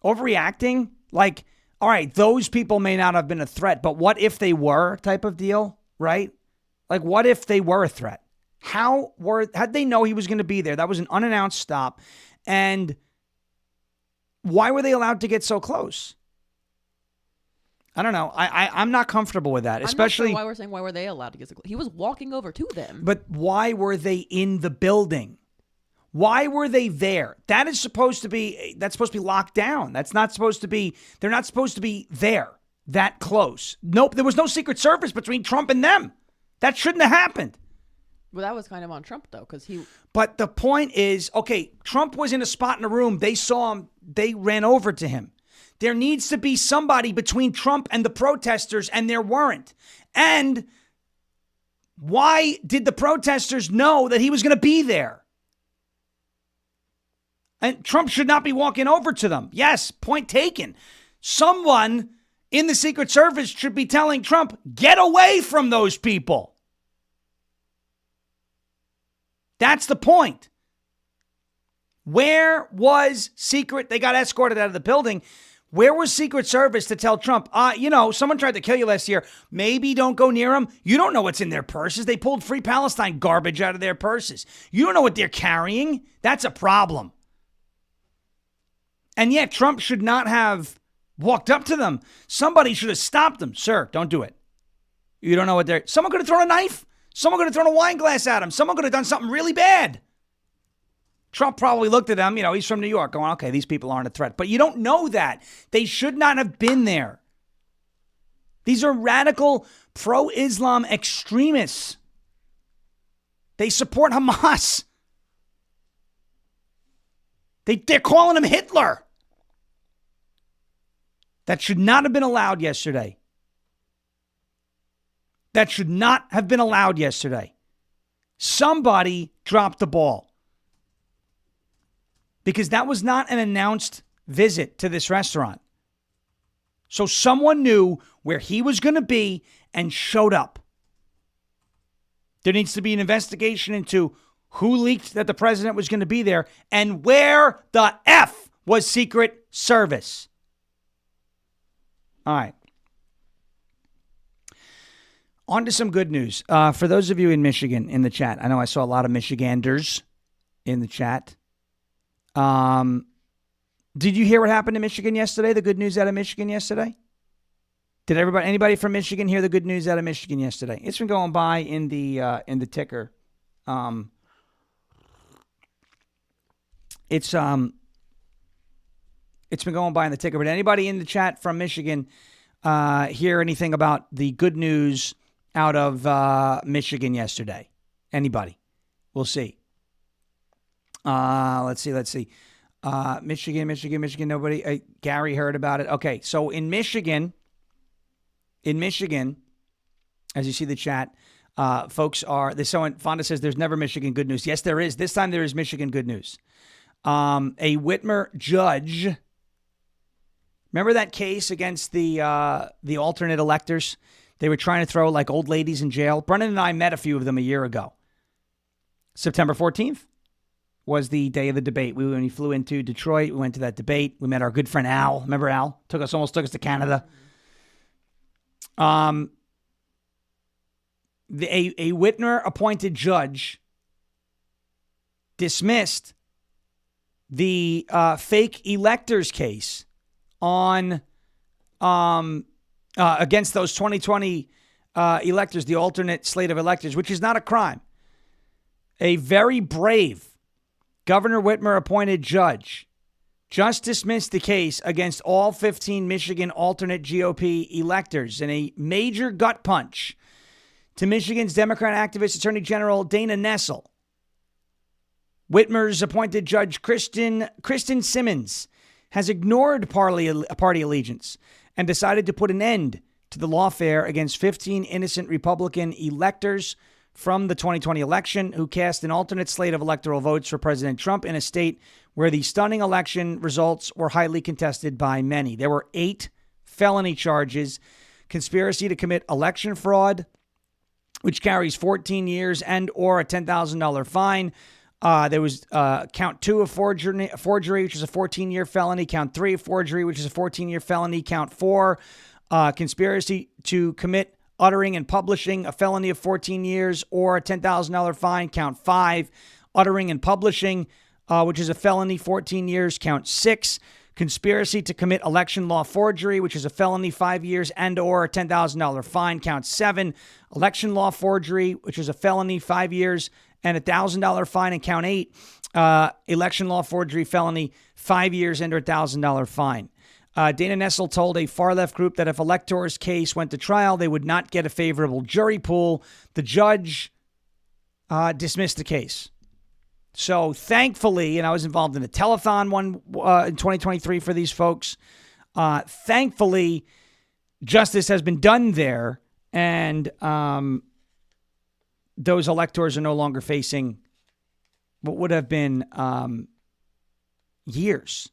overreacting? Like, all right, those people may not have been a threat, but what if they were, type of deal, right? Like, what if they were a threat? How'd they know he was going to be there? That was an unannounced stop, and why were they allowed to get so close? I don't know. I'm not comfortable with that, especially.
I'm not sure why we're saying why were they allowed to get so close? He was walking over to them.
But why were they in the building? Why were they there? That's supposed to be locked down. That's not supposed to be. They're not supposed to be there that close. Nope. There was no Secret Service between Trump and them. That shouldn't have happened.
Well, that was kind of on Trump, though, because he...
But the point is, okay, Trump was in a spot in a room. They saw him. They ran over to him. There needs to be somebody between Trump and the protesters, and there weren't. And why did the protesters know that he was going to be there? And Trump should not be walking over to them. Yes, point taken. Someone in the Secret Service should be telling Trump, get away from those people. That's the point. Where was Secret? They got escorted out of the building. Where was Secret Service to tell Trump, someone tried to kill you last year. Maybe don't go near them. You don't know what's in their purses. They pulled Free Palestine garbage out of their purses. You don't know what they're carrying. That's a problem. And yet Trump should not have walked up to them. Somebody should have stopped them. Sir, don't do it. You don't know what they're... Someone could have thrown a knife. Someone could have thrown a wine glass at him. Someone could have done something really bad. Trump probably looked at him, he's from New York, going, okay, these people aren't a threat. But you don't know that. They should not have been there. These are radical pro-Islam extremists. They support Hamas. They're calling him Hitler. That should not have been allowed yesterday. That should not have been allowed yesterday. Somebody dropped the ball. Because that was not an announced visit to this restaurant. So someone knew where he was going to be and showed up. There needs to be an investigation into who leaked that the president was going to be there and where the F was Secret Service. All right. On to some good news. For those of you in Michigan in the chat, I know I saw a lot of Michiganders in the chat. Did you hear what happened in Michigan yesterday? The good news out of Michigan yesterday? Did anybody from Michigan hear the good news out of Michigan yesterday? It's been going by in the ticker. It's been going by in the ticker. But anybody in the chat from Michigan hear anything about the good news out of Michigan yesterday? Anybody? We'll see. Let's see. Michigan. Nobody. Gary heard about it. Okay, so in Michigan, as you see the chat, folks are. Fonda says there's never Michigan good news. Yes, there is. This time there is Michigan good news. A Whitmer judge. Remember that case against the alternate electors? They were trying to throw like old ladies in jail. Brennan and I met a few of them a year ago. September 14th was the day of the debate. When we flew into Detroit, we went to that debate. We met our good friend Al. Remember Al? Almost took us to Canada. A Whitmer appointed judge dismissed the fake electors case on against those 2020 electors, the alternate slate of electors, which is not a crime. A very brave Governor Whitmer-appointed judge just dismissed the case against all 15 Michigan alternate GOP electors in a major gut punch to Michigan's Democrat activist Attorney General Dana Nessel. Whitmer's appointed judge Kristen Simmons has ignored party allegiance and decided to put an end to the lawfare against 15 innocent Republican electors from the 2020 election who cast an alternate slate of electoral votes for President Trump in a state where the stunning election results were highly contested by many. There were 8 felony charges: conspiracy to commit election fraud, which carries 14 years and or a $10,000 fine. There was count 2 of forgery, which is a 14-year felony. Count 3 of forgery, which is a 14-year felony. Count 4, conspiracy to commit uttering and publishing, a felony of 14 years or a $10,000 fine. Count 5, uttering and publishing, which is a felony, 14 years. Count 6, conspiracy to commit election law forgery, which is a felony, 5 years and or a $10,000 fine. Count 7, election law forgery, which is a felony, 5 years and a $1,000 fine. And count 8, election law forgery felony, 5 years and or $1,000 fine. Dana Nessel told a far-left group that if Electors' case went to trial, they would not get a favorable jury pool. The judge dismissed the case. So thankfully, and I was involved in a telethon one in 2023 for these folks, thankfully, justice has been done there, and those electors are no longer facing what would have been years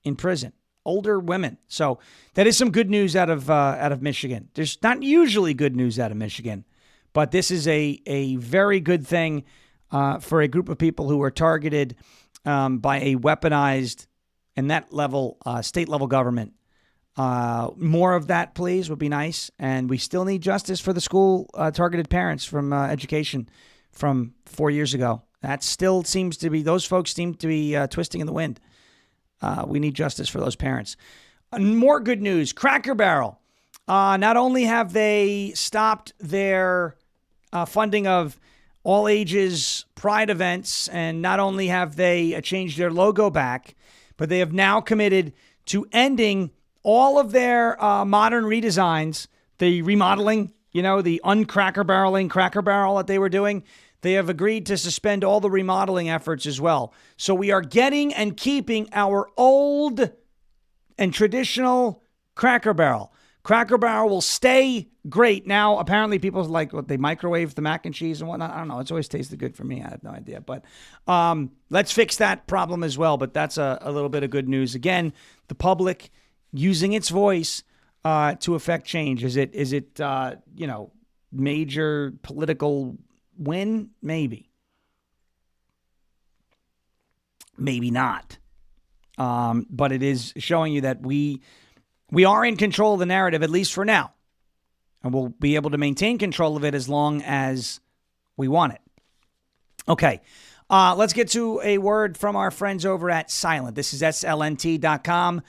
in prison. Older women. So that is some good news out of Michigan. There's not usually good news out of Michigan, but this is a very good thing for a group of people who are targeted by a weaponized and that level state level government. More of that, please, would be nice. And we still need justice for the school targeted parents from education from 4 years ago. That still seems to be, those folks seem to be twisting in the wind. We need justice for those parents. More good news. Cracker Barrel. Not only have they stopped their funding of all ages pride events, and not only have they changed their logo back, but they have now committed to ending all of their modern redesigns, the remodeling, the uncracker barreling Cracker Barrel that they were doing. They have agreed to suspend all the remodeling efforts as well. So we are getting and keeping our old and traditional Cracker Barrel. Cracker Barrel will stay great. Now, apparently people like what they microwave the mac and cheese and whatnot. I don't know. It's always tasted good for me. I have no idea. But let's fix that problem as well. But that's a little bit of good news. Again, the public using its voice to affect change. Is it major political win? Maybe not. But it is showing you that we are in control of the narrative, at least for now. And we'll be able to maintain control of it as long as we want it. Okay. Let's get to a word from our friends over at Silent. This is slnt.com/Sean,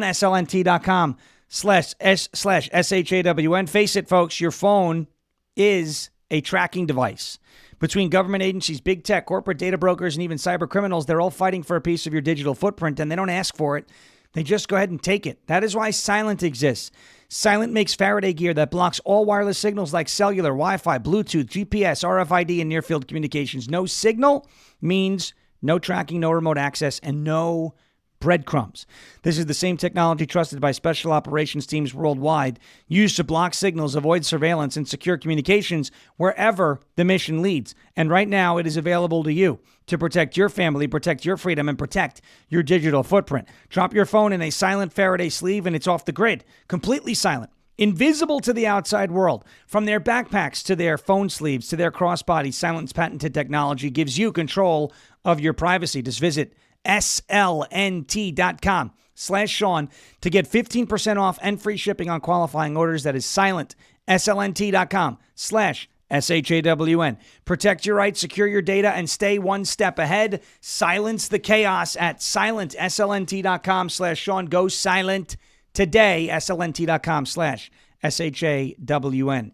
slnt.com/SHAWN. Face it, folks, your phone is a tracking device. Between government agencies, big tech, corporate data brokers, and even cyber criminals, they're all fighting for a piece of your digital footprint, and they don't ask for it. They just go ahead and take it. That is why Silent exists. Silent makes Faraday gear that blocks all wireless signals like cellular, Wi-Fi, Bluetooth, GPS, RFID, and near-field communications. No signal means no tracking, no remote access, and no breadcrumbs. This is the same technology trusted by special operations teams worldwide, used to block signals, avoid surveillance, and secure communications wherever the mission leads. And right now, it is available to you to protect your family, protect your freedom, and protect your digital footprint. Drop your phone in a Silent Faraday sleeve, and it's off the grid, completely silent, invisible to the outside world. From their backpacks to their phone sleeves to their crossbody, Silent's patented technology gives you control of your privacy. Just visit slnt.com/Sean to get 15% off and free shipping on qualifying orders. That is Silent, slnt.com/SHAWN. Protect your rights, secure your data, and stay one step ahead. Silence the chaos at silent, slnt.com/Sean. Go silent today, slnt.com/SHAWN.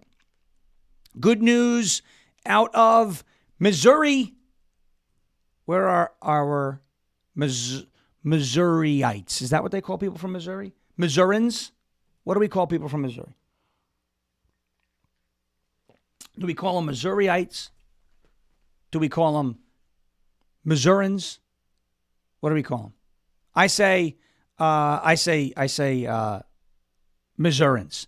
Good news out of Missouri. Where are our Missouriites? Is that what they call people from Missouri? Missourians? What do we call people from Missouri? Do we call them Missouriites? Do we call them Missourians? What do we call them? I say Missourians.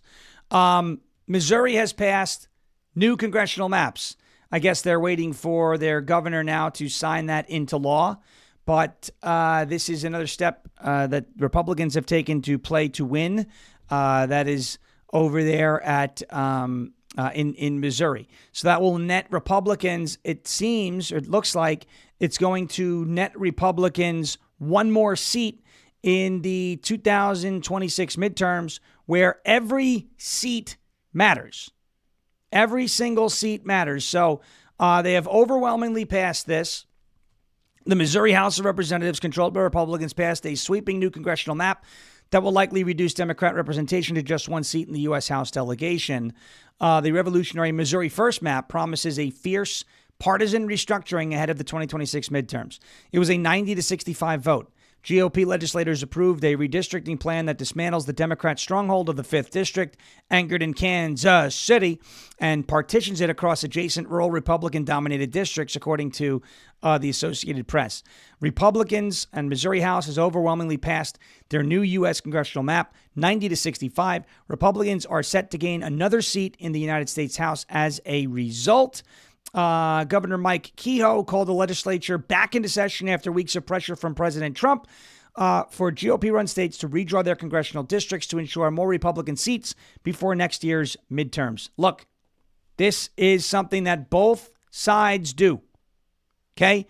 Missouri has passed new congressional maps. I guess they're waiting for their governor now to sign that into law. But this is another step that Republicans have taken to play to win. That is over there at in Missouri. So that will net Republicans, it seems, or it looks like it's going to net Republicans one more seat in the 2026 midterms, where every seat matters. Every single seat matters. So they have overwhelmingly passed this. The Missouri House of Representatives, controlled by Republicans, passed a sweeping new congressional map that will likely reduce Democrat representation to just one seat in the U.S. House delegation. The revolutionary Missouri First map promises a fierce partisan restructuring ahead of the 2026 midterms. It was a 90-65 vote. GOP legislators approved a redistricting plan that dismantles the Democrat stronghold of the 5th District, anchored in Kansas City, and partitions it across adjacent rural Republican-dominated districts, according to the Associated Press. Republicans and Missouri House has overwhelmingly passed their new U.S. congressional map, 90-65. Republicans are set to gain another seat in the United States House as a result. Governor Mike Kehoe called the legislature back into session after weeks of pressure from President Trump for GOP-run states to redraw their congressional districts to ensure more Republican seats before next year's midterms. Look, this is something that both sides do. Okay?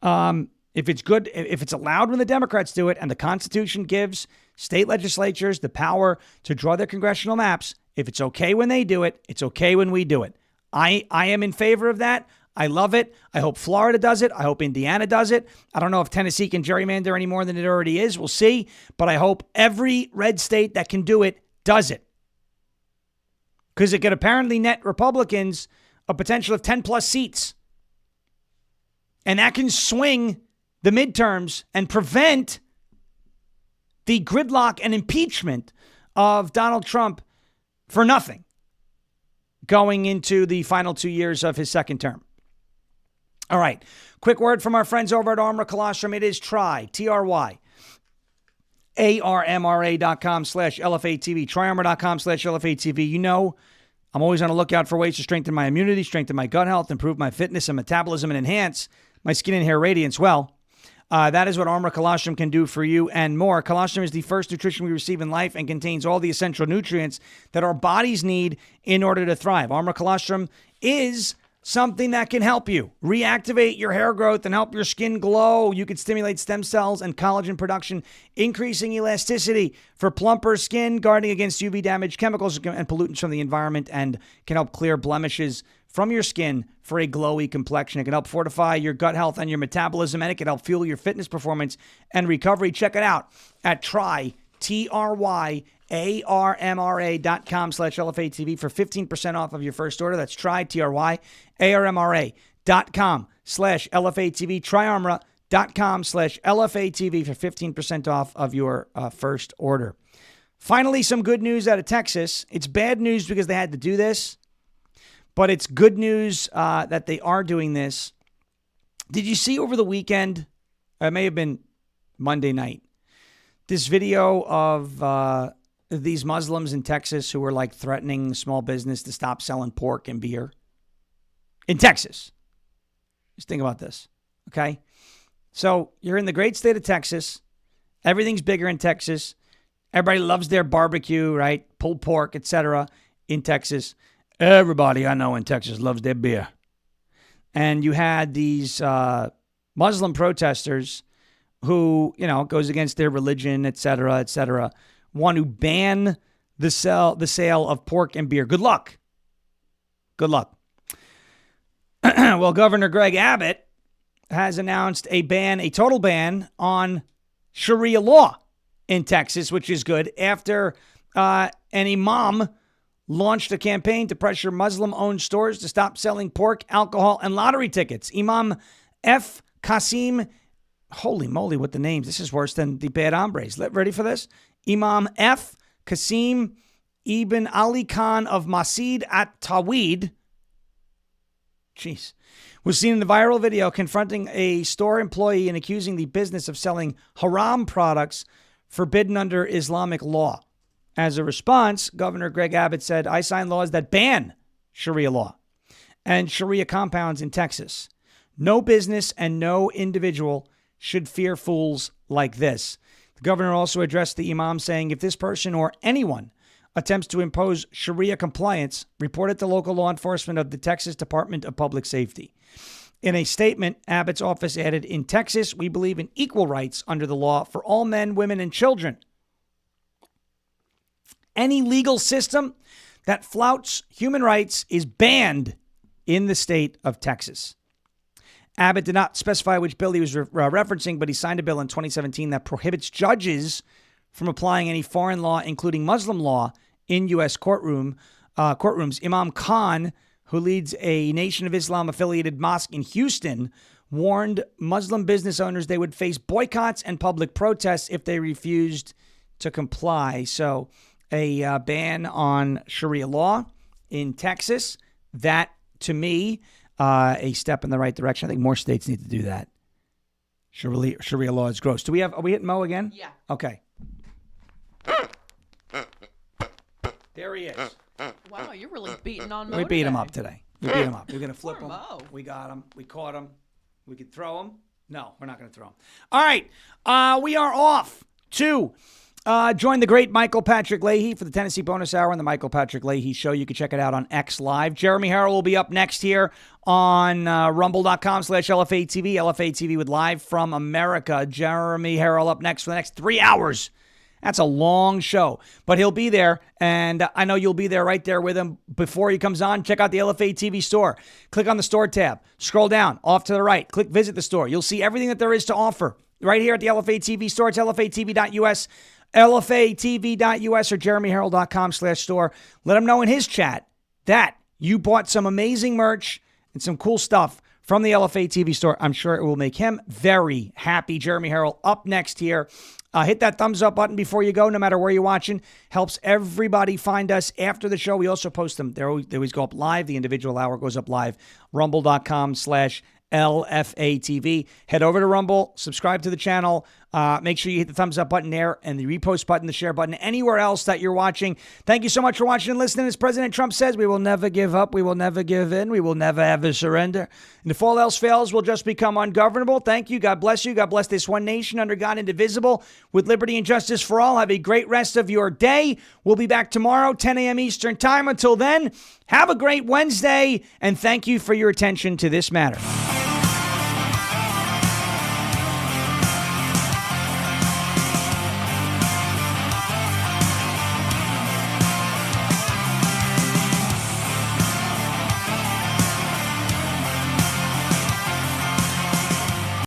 If it's good, if it's allowed when the Democrats do it, and the Constitution gives state legislatures the power to draw their congressional maps, if it's okay when they do it, it's okay when we do it. I am in favor of that. I love it. I hope Florida does it. I hope Indiana does it. I don't know if Tennessee can gerrymander any more than it already is. We'll see. But I hope every red state that can do it does it. Because it could apparently net Republicans a potential of 10 plus seats. And that can swing the midterms and prevent the gridlock and impeachment of Donald Trump for nothing going into the final 2 years of his second term. All right. Quick word from our friends over at Armor Colostrum. It is TRY, T-R-Y, ARMRA.com/LFA TV, TryArmor.com/LFA TV. You know, I'm always on the lookout for ways to strengthen my immunity, strengthen my gut health, improve my fitness and metabolism, and enhance my skin and hair radiance. Well, that is what Armor Colostrum can do for you and more. Colostrum is the first nutrition we receive in life and contains all the essential nutrients that our bodies need in order to thrive. Armor Colostrum is something that can help you reactivate your hair growth and help your skin glow. You can stimulate stem cells and collagen production, increasing elasticity for plumper skin, guarding against UV damage, chemicals and pollutants from the environment, and can help clear blemishes from your skin for a glowy complexion. It can help fortify your gut health and your metabolism, and it can help fuel your fitness performance and recovery. Check it out at TryArmRA.com/LFA TV for 15% off of your first order. That's TryArmRA.com/LFA TV. TryArmor.com/LFA TV for 15% off of your first order. Finally, some good news out of Texas. It's bad news because they had to do this, but it's good news that they are doing this. Did you see over the weekend, it may have been Monday night, this video of these Muslims in Texas who were like threatening small business to stop selling pork and beer? In Texas. Just think about this, okay? So you're in the great state of Texas. Everything's bigger in Texas. Everybody loves their barbecue, right? Pulled pork, etc. in Texas. Everybody I know in Texas loves their beer. And you had these Muslim protesters who, you know, goes against their religion, et cetera, want to ban the sale of pork and beer. Good luck. Good luck. Well, Governor Greg Abbott has announced a total ban on Sharia law in Texas, which is good, after an imam launched a campaign to pressure Muslim-owned stores to stop selling pork, alcohol, and lottery tickets. Imam F. Qasim, holy moly with the names. This is worse than the bad hombres. Ready for this? Imam F. Qasim Ibn Ali Khan of Masjid at-Tawhid, was seen in the viral video confronting a store employee and accusing the business of selling haram products forbidden under Islamic law. As a response, Governor Greg Abbott said, I signed laws that ban Sharia law and Sharia compounds in Texas. No business and no individual should fear fools like this. The governor also addressed the imam, saying, if this person or anyone attempts to impose Sharia compliance, report it to local law enforcement of the Texas Department of Public Safety. In a statement, Abbott's office added, in Texas, we believe in equal rights under the law for all men, women, and children. Any legal system that flouts human rights is banned in the state of Texas. Abbott did not specify which bill he was referencing, but he signed a bill in 2017 that prohibits judges from applying any foreign law, including Muslim law, in U.S. courtrooms. Imam Khan, who leads a Nation of Islam-affiliated mosque in Houston, warned Muslim business owners they would face boycotts and public protests if they refused to comply. So a ban on Sharia law in Texas, that, to me, a step in the right direction. I think more states need to do that. Sharia law is gross. Are we hitting Mo again?
Yeah.
Okay. There he is.
Wow, you're really beating on Mo.
We beat him up today. We beat him up. We're going to flip
Poor
him.
Mo.
We got him. We caught him. We could throw him. No, we're not going to throw him. All right. We are off to join the great Michael Patrick Leahy for the Tennessee Bonus Hour on the Michael Patrick Leahy Show. You can check it out on X Live. Jeremy Harrell will be up next here on rumble.com/LFA TV. LFA TV with Live from America. Jeremy Harrell up next for the next 3 hours. That's a long show, but he'll be there, and I know you'll be there right there with him. Before he comes on, check out the LFA TV store. Click on the store tab. Scroll down, off to the right. Click visit the store. You'll see everything that there is to offer right here at the LFA TV store. It's LFATV.us, LFATV.us, or JeremyHarrell.com/store. Let him know in his chat that you bought some amazing merch and some cool stuff from the LFA TV store. I'm sure it will make him very happy. Jeremy Harrell up next here. Hit that thumbs up button before you go, no matter where you're watching. Helps everybody find us after the show. We also post them. They always go up live. The individual hour goes up live. Rumble.com/LFA TV. Head over to Rumble. Subscribe to the channel. Make sure you hit the thumbs up button there and the repost button, the share button, anywhere else that you're watching. Thank you so much for watching and listening. As President Trump says, we will never give up. We will never give in. We will never ever surrender. And if all else fails, we'll just become ungovernable. Thank you. God bless you. God bless this one nation under God, indivisible, with liberty and justice for all. Have a great rest of your day. We'll be back tomorrow, 10 a.m. Eastern time. Until then, have a great Wednesday, and thank you for your attention to this matter.